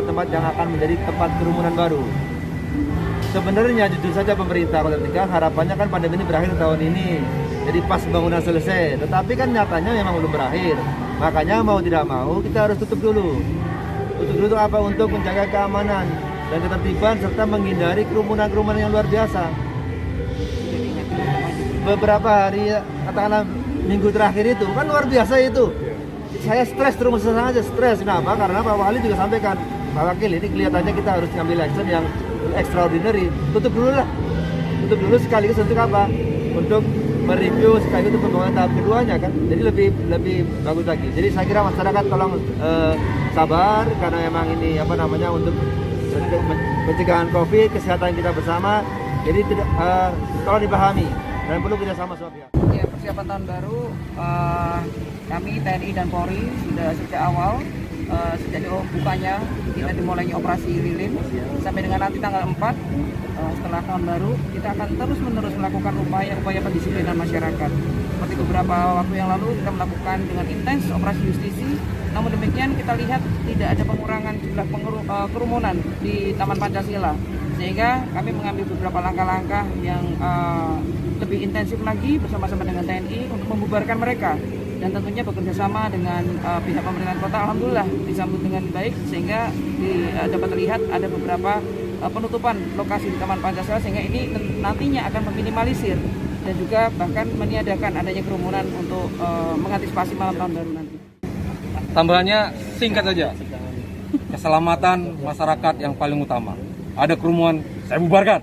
tempat-tempat yang akan menjadi tempat kerumunan baru. Sebenarnya jujur saja pemerintah Kota Tegal harapannya kan pandemi ini berakhir tahun ini, jadi pas bangunan selesai. Tetapi kan nyatanya memang belum berakhir. Makanya mau tidak mau kita harus tutup dulu. Tutup dulu untuk apa? Untuk menjaga keamanan dan ketertiban serta menghindari kerumunan-kerumunan yang luar biasa. Beberapa hari, katakanlah minggu terakhir itu kan luar biasa itu. Saya stres terus saja stres. Kenapa? Karena Pak Wali juga sampaikan, Pak Wakil, ini kelihatannya kita harus ngambil action yang extraordinary. Tutup dulu lah. Tutup dulu sekaligus untuk apa? Untuk mereview sekaligus untuk pembangunan tahap keduanya kan. Jadi lebih bagus lagi. Jadi saya kira masyarakat tolong sabar karena memang ini untuk pencegahan Covid, kesehatan kita bersama. Jadi tidak tolong dipahami dan perlu kerjasama semua pihak. Ya, persiapan tahun baru kami TNI dan Polri sudah sejak awal sejak bukanya kita dimulainya operasi lilin sampai dengan nanti tanggal 4 setelah tahun baru kita akan terus-menerus melakukan upaya pendisiplinan masyarakat. Seperti beberapa waktu yang lalu kita melakukan dengan intens operasi justisi. Namun demikian kita lihat tidak ada pengurangan jumlah kerumunan di Taman Pancasila, sehingga kami mengambil beberapa langkah-langkah yang lebih intensif lagi bersama-sama dengan TNI untuk membubarkan mereka, dan tentunya bekerja sama dengan pihak pemerintahan kota. Alhamdulillah disambut dengan baik sehingga dapat terlihat ada beberapa penutupan lokasi di Taman Pancasila, sehingga ini nantinya akan meminimalisir dan juga bahkan meniadakan adanya kerumunan untuk mengantisipasi malam tahun baru nanti. Tambahannya singkat saja, keselamatan masyarakat yang paling utama. Ada kerumunan, saya bubarkan.